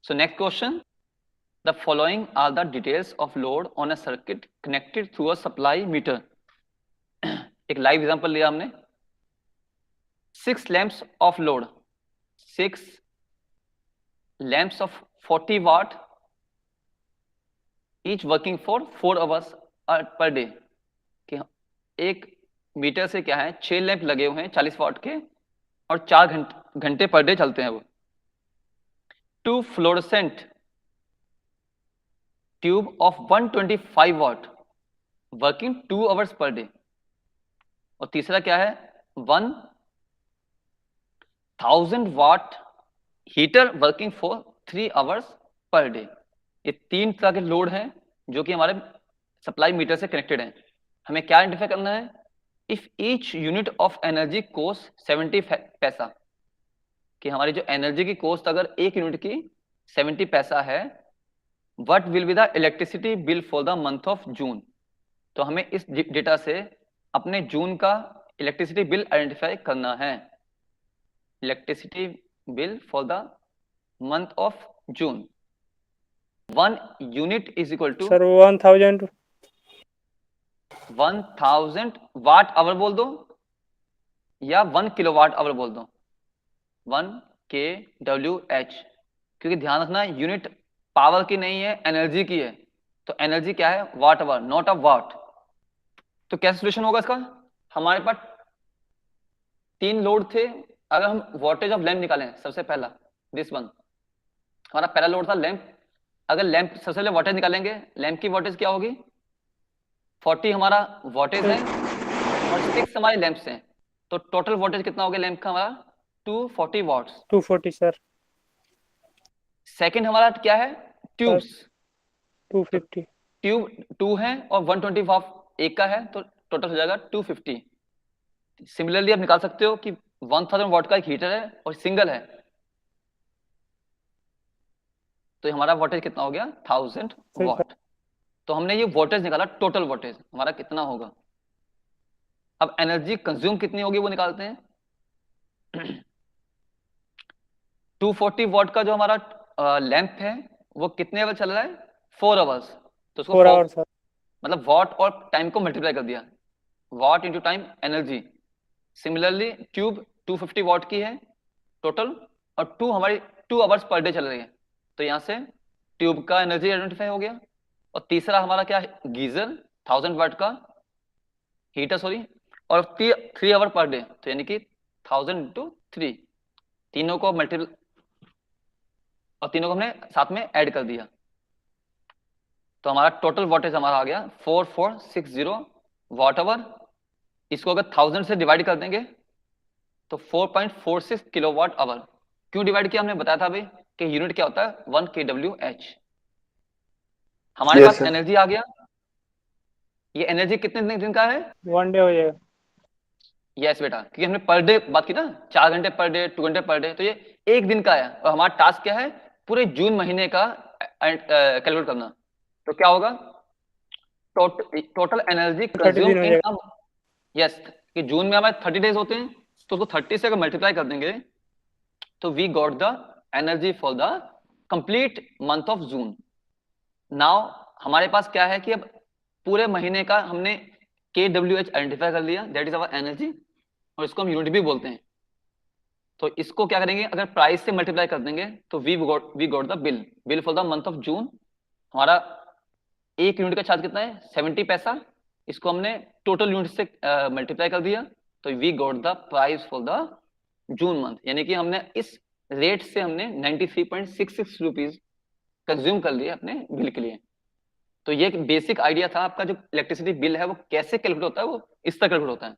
So next question, the following are the details of load on a circuit connected through a supply meter. एक live example लिया हमने, 6 lamps of load, 6 lamps of 40 watt, each working for 4 hours per day. कि एक metre से क्या है, 6 lamp लगे हुए हैं 40 वाट के और 4 घंटे पर डे चलते हैं वो. 2 fluorescent tube of 125 watt working 2 hours per day. और तीसरा क्या है, 1000 watt heater working for 3 hours per day. ये 3 तरह के लोड हैं जो कि हमारे सप्लाई मीटर से कनेक्टेड हैं. हमें क्या आइडेंटिफाई करना है, if each unit of energy cost 70 पैसा, कि हमारी जो एनर्जी की कॉस्ट अगर एक यूनिट की 70 पैसा है, what will be the electricity bill for the month of जून. तो हमें इस डेटा से अपने जून का इलेक्ट्रिसिटी बिल आइडेंटिफाई करना है. Electricity bill for the month of June. 1 unit is equal to sir 1000 watt hour बोल दो या 1 किलोवाट आवर बोल दो, 1 kWh, क्योंकि ध्यान रखना यूनिट पावर की नहीं है, एनर्जी की है. तो एनर्जी क्या है, वाट आवर, नॉट अ वाट. तो कैसे सोल्यूशन होगा इसका, हमारे पास 3 लोड थे. अगर हम वोल्टेज ऑफ लैंप निकालें, सबसे पहला दिस वन, हमारा पहला लोड था लैंप. अगर लैंप सबसे पहले वोल्टेज निकालेंगे, लैंप की वोल्टेज क्या होगी, 40 हमारा वोल्टेज है और 6 हमारे लैंप्स हैं. तो टोटल वोल्टेज कितना हो गया लैंप का हमारा, 240 वॉट्स. 240 सर. सेकंड हमारा क्या है, ट्यूब्स 250. ट्यूब 2 है और 120 वाट एक का है, तो टोटल हो जाएगा 250. सिमिलरली आप निकाल सकते हो कि 1000 वाट का एक हीटर है और सिंगल है, तो हमारा वोल्टेज कितना हो गया, 1000 वाट. तो हमने ये वोल्टेज निकाला, टोटल वोल्टेज हमारा कितना होगा. अब एनर्जी कंज्यूम कितनी होगी वो निकालते हैं. 240 वॉट का जो हमारा लैंप है वो कितने आवर चल रहा है, 4 आवर्स. तो उसको 4 आवर्स मतलब वॉट और टाइम को मल्टीप्लाई कर दिया, what into time energy. Similarly tube 250 what की है टोटल और 2 हमारी 2 आवर्स पर डे चल रही है, तो यहाँ से ट्यूब का एनर्जी आइडेंटिफाई हो गया. और तीसरा हमारा क्या है, गीजर 1000 वाट का हीटर सॉरी, और 3 आवर पर डे, तो यानी कि 1000 इंटू 3, तीनों को मल्टीप्लाई और तीनों को हमने साथ में ऐड कर दिया. तो हमारा टोटल वोल्टेज हमारा आ गया 4460 वाट आवर. इसको अगर 1000 से डिवाइड कर देंगे तो 4.46 किलोवाट आवर. क्यों डिवाइड किया, हमने बताया था भाई कि यूनिट क्या होता है, 1 kWh. हमारे पास एनर्जी आ गया. ये एनर्जी कितने दिन का है, 1 डे हो जाएगा. यस बेटा, क्योंकि हमने पर डे बात की ना, 4 घंटे पर डे, 2 घंटे पर डे, तो ये एक दिन का है. और हमारा टास्क क्या है, पूरे जून महीने का कैलकुलेट करना. तो क्या होगा, total energy consume in, yes, कि जून में हमारे 30 डेज होते हैं, तो उसको 30 से अगर मल्टीप्लाई कर देंगे तो we got the energy for the complete month of June. Now हमारे पास क्या है कि अब पूरे महीने का हमने kWh आइडेंटिफाई कर लिया, दैट इज आवर एनर्जी, और इसको हम यूनिट भी बोलते हैं. तो इसको क्या करेंगे, अगर प्राइस से मल्टीप्लाई कर देंगे तो we got the bill for the month of June. हमारा एक यूनिट का चार्ज कितना है, 70 पैसा. इसको हमने टोटल यूनिट से मल्टीप्लाई कर दिया, तो we got the price for the June month. यानी कि हमने इस रेट से हमने 93.66 रुपीज कंज्यूम कर लिया अपने बिल के लिए. तो ये एक बेसिक आइडिया था आपका, जो इलेक्ट्रिसिटी बिल है वो कैसे कैलकुलेट होता है, वो इस तरह कैलकुलेट होता है.